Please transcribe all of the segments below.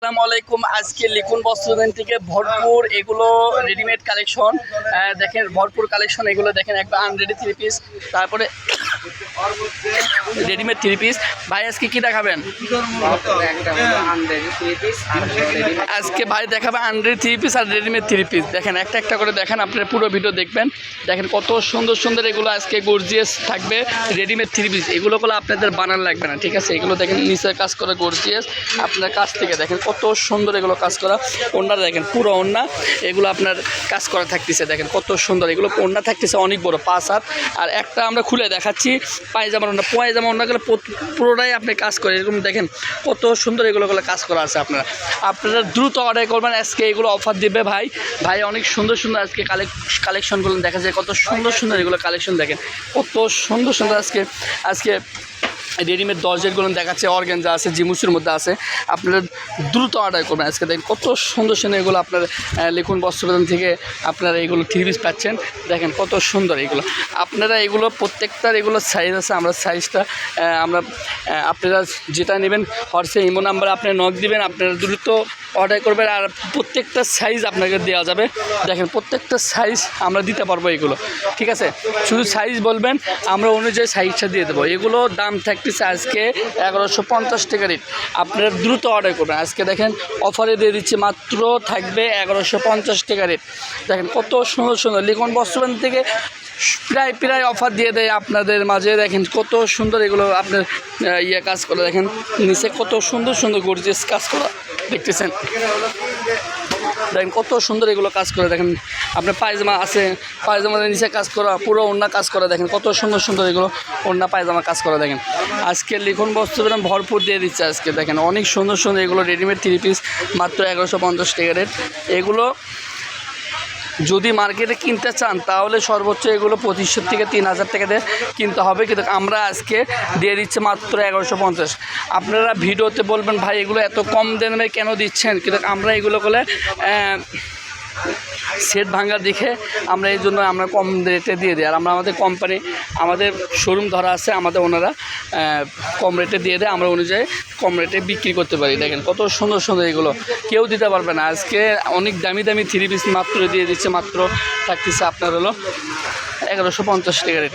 আসসালামু আলাইকুম। আজকে লিখুন বস্ত্রদান থেকে ভরপুর এগুলো রেডিমেড কালেকশন দেখেন, ভরপুর কালেকশন এগুলো দেখেন, একবার আনরেডি থ্রি পিস, তারপরে রেডিমেড থ্রি পিস। ভাই আজকে কি দেখাবেন? আজকে ভাই দেখাবে আনরেডি থ্রি পিস আর রেডিমেড থ্রি পিস। দেখেন একটা একটা করে দেখেন, আপনারা পুরো ভিডিও দেখবেন। দেখেন কত সুন্দর সুন্দর এগুলো আজকে গর্জিয়াস থাকবে রেডিমেড থ্রি পিস। এগুলো করলে আপনাদের বানান লাগবে না, ঠিক আছে? এগুলো দেখেন নিচের কাজ করা গর্জিয়াস, আপনার কাছ থেকে দেখেন কত সুন্দর এগুলো কাজ করা। ওড়না দেখেন পুরো ওড়না এগুলো আপনার কাজ করা থাকতেছে, দেখেন কত সুন্দর এগুলো ওড়না থাকতেছে, অনেক বড় 5 হাত। আর একটা আমরা খুলে দেখাচ্ছি পায়জামার ওড়না, পায়জামা ওড়নাগুলো পুরোটাই আপনি কাজ করে এরকম দেখেন কত সুন্দর এগুলো কাজ করা আছে। আপনারা দ্রুত অর্ডার করবেন, আজকে এগুলো অফার দিবে ভাই অনেক সুন্দর সুন্দর আজকে কালেকশনগুলো দেখা যায়, কত সুন্দর সুন্দর এগুলো কালেকশন দেখেন, কত সুন্দর সুন্দর আজকে রেডিমেড দরজাগুলো দেখাচ্ছে, অর্গানজা আছে, জিমুসের মধ্যে আছে। আপনারা দ্রুত অর্ডার করবেন, আজকে দেখেন কত সুন্দর সুন্দর এগুলো আপনার লিখুন বস্ত্রদান থেকে আপনারা এগুলো থ্রি পিস পাচ্ছেন। দেখেন কত সুন্দর এগুলো, আপনারা এগুলো প্রত্যেকটার এগুলো সাইজ আছে, আমরা সাইজটা আপনারা যেটা নেবেন হোয়াটসঅ্যাপ ইমো নাম্বার আপনি নক দিবেন, আপনারা দ্রুত অর্ডার করবেন। আর প্রত্যেকটা সাইজ আপনাকে দেওয়া যাবে, দেখেন প্রত্যেকটা সাইজ আমরা দিতে পারবো এগুলো, ঠিক আছে? শুধু সাইজ বলবেন, আমরা অনুযায়ী সাইজটা দিয়ে দেবো। এগুলো দাম থাকতেছে আজকে 1150 টাকা রেট, আপনারা দ্রুত অর্ডার করবেন। আজকে দেখেন অফারে দিয়ে দিচ্ছি, মাত্র থাকবে 1150 টাকা রেট। দেখেন কত সুন্দর সুন্দর লিখন বস্ত্রবান থেকে প্রায় অফার দিয়ে দেয় আপনাদের মাঝে। দেখেন কত সুন্দর এগুলো আপনার কাজ করে, দেখেন নিচে কত সুন্দর সুন্দর গর্জিয়াস কাজ করা দেখতেছেন, দেখেন কত সুন্দর এগুলো কাজ করে। দেখেন আপনার পায়জামা আছে, পায়জামার নিচে কাজ করা, পুরো ওড়না কাজ করা, দেখেন কত সুন্দর সুন্দর এগুলো ওড়না পায়জামা কাজ করা। দেখেন আজকে লিখুন বস্ত্রদান ভরপুর দিয়ে দিচ্ছে আজকে, দেখেন অনেক সুন্দর সুন্দর এগুলো রেডিমেড থ্রি পিস, মাত্র 1150 টাকা রেট। এগুলো যদি মার্কেটে কিনতে চান তাহলে সর্বোচ্চ এগুলো 2500 থেকে 3000 টাকা দিয়ে কিনতে হবে, কিন্তু আমরা আজকে দিয়ে দিচ্ছি মাত্র 1150। আপনারা ভিডিওতে বলবেন ভাই এগুলো এত কম দামে কেন দিচ্ছেন, কিন্তু আমরা এগুলো করলে সেট ভাঙা দেখে আমরা এই জন্য আমরা কম রেটে দিয়ে দিই। আর আমাদের কোম্পানি, আমাদের শোরুম ধরা আছে, আমাদের ওনারা কম রেটে দিয়ে দেয়, আমরা অনুযায়ী কম রেটে বিক্রি করতে পারি। দেখেন কত সুন্দর সুন্দর এগুলো, কেউ দিতে পারবে না। আজকে অনেক দামি দামি থ্রি পিস মাত্র দিয়ে দিচ্ছে, মাত্র থাকতেছে আপনার হলো 1150 টাকা রেট।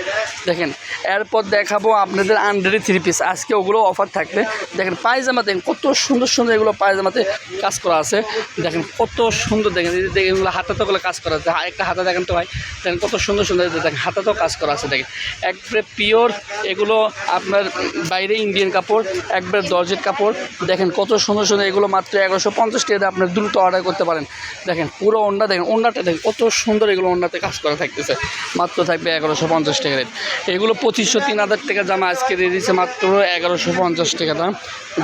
দেখেন এরপর দেখাবো আপনাদের আনরেডি থ্রি পিস, আজকে ওগুলো অফার থাকবে। দেখেন পায়জামা দেখেন কত সুন্দর সুন্দর এগুলো পায়জামাতে কাজ করা আছে, দেখেন কত সুন্দর। দেখেন এগুলো হাতাতেও কাজ করা আছে, একটা হাতা দেখেন তো ভাই, দেখেন কত সুন্দর সুন্দর, দেখেন হাতাতেও কাজ করা আছে। দেখেন একবারে পিওর এগুলো, আপনার বাইরে ইন্ডিয়ান কাপড়, একবারে দরজের কাপড়। দেখেন কত সুন্দর সুন্দর এগুলো, মাত্র 1150 টাকা আপনার দ্রুত অর্ডার করতে পারেন। দেখেন পুরো ওড়না, দেখেন ওড়নাটা দেখেন কত সুন্দর এগুলো ওড়নাতে কাজ করা থাকতেছে, মাত্র থাকবে 1150 টাকা রেট। এগুলো 2500-3000 টাকা জামা আজকে দিয়ে দিচ্ছে মাত্র 1150 টাকা দাম।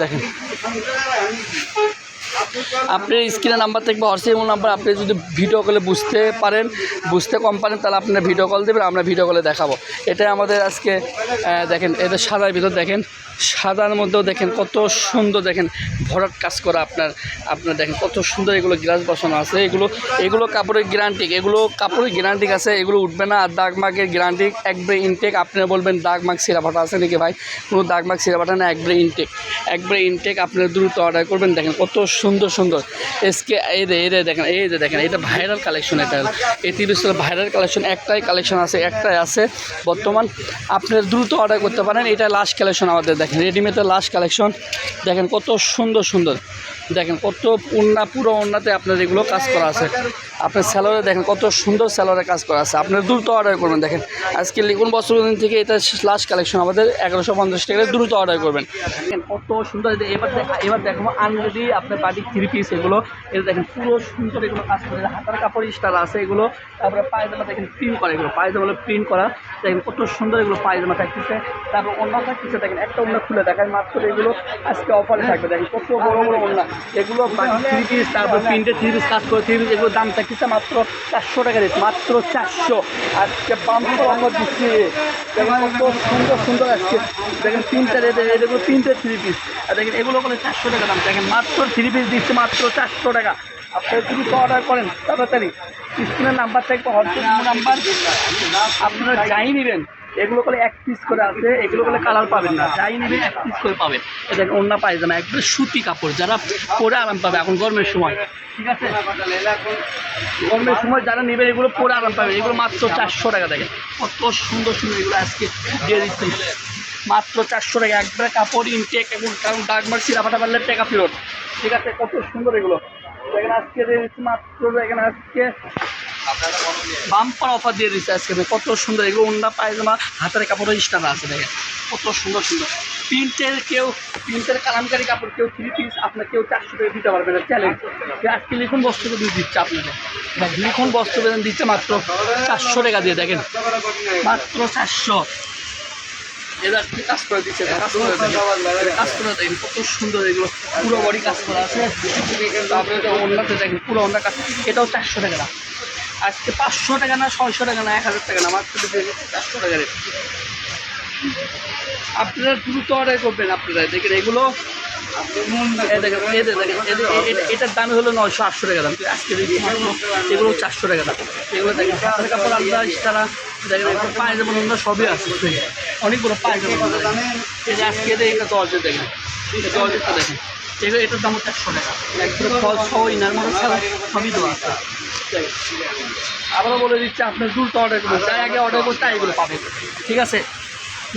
দেখেন আপনার স্ক্রিনে নাম্বার থাকবে, হোয়াটসঅ্যাপ নাম্বার, আপনি যদি ভিডিও কলে বুঝতে কম পারেন তাহলে আপনার ভিডিও কল দেবেন, আমরা ভিডিও কলে দেখাবো। এটাই আমাদের আজকে দেখেন এটা সাদার ভিতর, দেখেন সাদার মধ্যেও দেখেন কত সুন্দর, দেখেন ভরাট কাজ করা আপনার দেখেন কত সুন্দর এগুলো গ্লাস বসানো আছে। এগুলো কাপড়ের গ্যারান্টি, এগুলো কাপড়ের গ্যারান্টি আছে, এগুলো উঠবে না। আর দাগ মার্কের গ্যারান্টি, একবারে ইনটেক। আপনারা বলবেন দাগ মার্ক সিরাপাটা আছে নাকি ভাই, কোনো দাগ মার্ক সিরাপাটা না, একবারে ইনটেক। আপনারা দ্রুত অর্ডার করবেন। দেখেন কত সুন্দর সুন্দর এসকে দেখেন, দেখেন এটা ভাইরাল কালেকশন, এই টিভিসের ভাইরাল কালেকশন, একটাই আছে বর্তমান। আপনারা দ্রুত অর্ডার করতে পারেন, এটা লাস্ট কালেকশন আমাদের। দেখেন রেডিমেডের লাস্ট কালেকশন, দেখেন কত সুন্দর সুন্দর, দেখেন কত পুরো ওড়নাতে আপনার এগুলো কাজ করা আছে। আপনার স্যালোরে দেখেন কত সুন্দর স্যালোরে কাজ করা আছে, আপনার দ্রুত অর্ডার করবেন। দেখেন আজকে লিখুন বস্ত্রদান থেকে এটা লাস্ট কালেকশন আমাদের, 1150 টাকা দ্রুত অর্ডার করবেন। দেখেন কত সুন্দর। এবার দেখবো আনরেডি আপনার বাড়ির থ্রি পিস, এগুলো এটা দেখেন পুরো সুন্দর এগুলো কাজ করে, হাতার কাপড় স্টার আছে এগুলো। তারপরে পায়জামা দেখেন প্রিন্ট করা, এগুলো পায়জামা প্রিন্ট করা, দেখেন কত সুন্দর এগুলো পায়জামা থাকতেছে। তারপর ওড়না থাকতেছে, দেখেন একটা ওড়না খুলে দেখায়, মাত্র এগুলো আজকে অফারে থাকবে। দেখেন কত বড় বড় ওড়না এগুলো, থ্রি পিস, তারপর প্রিন্টের থ্রি পিস কাজ করে থ্রি পিস, এগুলো দাম থাকতেছে মাত্র 400 টাকা রেট, মাত্র 400। আজকে বাম্পার অফার দিচ্ছি, দেখেন কত সুন্দর সুন্দর আজকে। দেখেন প্রিন্টার, এগুলো প্রিন্টের থ্রি পিস, আর দেখেন এগুলো করে 400 টাকা দাম। দেখেন মাত্র থ্রি পিস দিচ্ছে মাত্র 400 টাকা। আপনারা যদি অর্ডার করেন তাড়াতাড়ি স্ক্রিনের নাম্বার থাকবে, হোয়াটসঅ্যাপ নাম্বার, আপনারা যাই নেবেন এগুলো করে এক পিস করে আছে, এগুলো করে কালার পাবেন না, যাই নেবে এক পিস করে পাবেন। দেখেন ওড়না পায়জামা একবারে সুতি কাপড়, যারা পরে আরাম পাবে এখন গরমের সময়, ঠিক আছে, গরমের সময় যারা নেবে এগুলো পরে আরাম পাবে। এগুলো মাত্র 400 টাকা। দেখেন কত সুন্দর সুন্দর এগুলো আজকে দিয়ে দিচ্ছি মাত্র 400 টাকা। একবারে কাপড় ইনটেক, এবং কারণ দাগ মার্ক চিরাফাটা পারলে টাকা ফেরত, ঠিক আছে। কত সুন্দর এগুলো দেখেন আজকে দিয়ে দিচ্ছি মাত্র, দেখেন আজকে বাম্পার অফার দিয়ে দিচ্ছে আজকে। কত সুন্দর এগুলো ওড়না পায়জামা, হাতের কাপড়ের স্টার আছে, দেখেন কত সুন্দর সুন্দর প্রিন্টের কালামকারি কাপড়, কেউ 3 পিস আপনার কেউ 400 টাকা দিতে পারবে না, চ্যালেঞ্জ। আজকে লিখুন বস্ত্র বেতন দিচ্ছে আপনাদের, লিখুন বস্ত্র বেতন দিচ্ছে মাত্র 400 টাকা দিয়ে, দেখেন মাত্র 400। এবার কাজ করে দিচ্ছে, কাজ করে দেখেন কত সুন্দর এগুলো, পুরো বডি কাজ করা আছে। তারপরে ওড়নাতে দেখেন পুরো ওড়না কাজ, এটাও 400 টাকা না, আজকে 500 টাকা না, 600 টাকা না, 1000 টাকা না, মাত্র 400 টাকা রেট। আপনারা দ্রুত অর্ডার করবেন। আপনারা দেখেন এগুলো এটার দাম হলো 900-800 টাকা দাম, আজকে এগুলো 400 টাকা দাম। এগুলো দেখেন হাতের কাপড় আলাদা, তারা দেখেন এগুলো পায়জামা ওড়না সবই আছে, অনেকগুলো পায়জামা। এই যে আজকে এটা 10 দেখেন, এটা 10 দেখেন, এগুলো এটার দাম 400 টাকা, একদম ফল সহ ইনার মতো ছাড়া সবই দেওয়া আছে। আবারও বলে দিচ্ছি আপনার দ্রুত অর্ডার করবেন, যাই আগে অর্ডার করতে এগুলো পাবেন, ঠিক আছে।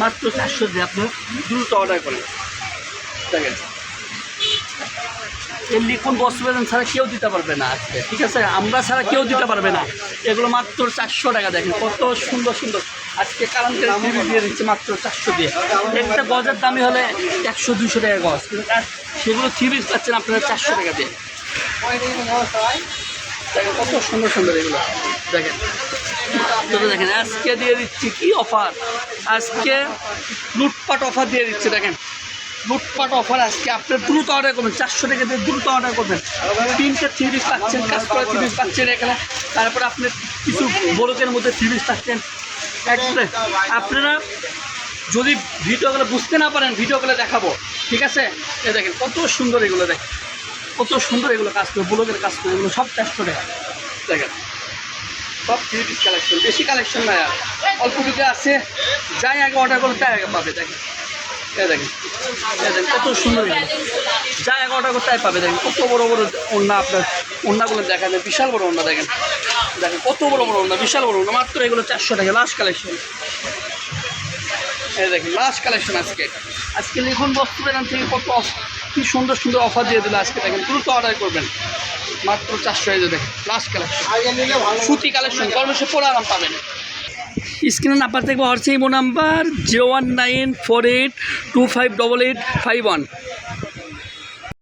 মাত্র 400 দিয়ে আপনি দ্রুত অর্ডার করেন। দেখেন এর লিখুন বস্ত্র বেতন ছাড়া কেউ দিতে পারবে না আজকে, ঠিক আছে, আমরা ছাড়া কেউ দিতে পারবে না। এগুলো মাত্র 400 টাকা। দেখেন কত সুন্দর সুন্দর আজকে কালামকারি টিভি দিয়ে দিচ্ছে মাত্র 400 দিয়ে। একটা গজের দামি হলে 100-200 টাকা গজ, কিন্তু সেগুলো 3 পিস পাচ্ছেন আপনারা 400 টাকা দিয়ে। দেখেন কত সুন্দর সুন্দর এগুলো, দেখেন দেখেন আজকে দিয়ে দিচ্ছি কি অফার, আজকে লুটপাট অফার দিয়ে দিচ্ছে। দেখেন লুটপাট অফার আজকে, আপনার দ্রুত অর্ডার করবেন, 400 টাকা দিয়ে দ্রুত অর্ডার করবেন। 3টে 3 পিস পাচ্ছেন, কাজ করা 3 পিস পাচ্ছেন এখানে, তারপরে আপনি কিছু বড়কের মধ্যে 3 পিস পাচ্ছেন। একবারে আপনারা যদি ভিডিওগুলো বুঝতে না পারেন, ভিডিওগুলো দেখাবো, ঠিক আছে। এ দেখেন কত সুন্দর এগুলো, দেখেন কত সুন্দর এগুলো কাজ করে, ব্লকের কাজ করে, এগুলো সব 400 টাকা। দেখেন সব 3 পিস কালেকশন, বেশি কালেকশন নয়, আর অল্প কিছু আছে, যাই আগে অর্ডার করলে তাই আগে পাবে। দেখেন দেখেন কত সুন্দর এগুলো, যাই আগে অর্ডার করতে তাই পাবে। দেখেন কত বড় বড় ওড়না, আপনার ওড়নাগুলো দেখা যায় বিশাল বড় ওড়না। দেখেন দেখেন কত বড় বড় ওড়না, বিশাল বড় ওড়না, মাত্র এগুলো 400 টাকা লাস্ট কালেকশন। এই দেখেন লাস্ট কালেকশন আজকে লিখুন বস্ত্র বেতন থেকে কত কি সুন্দর সুন্দর অফার দিয়ে দিল আজকে। দেখেন দ্রুত অর্ডার করবেন, মাত্র 400 এই যে দেখেন লাস্ট কালেকশন, সুতি কালেকশন, গরমে সে পরে আরাম পাবেন। স্ক্রিনে নাম্বার থাকবে হোয়াটসঅ্যাপ নাম্বার 01948258851।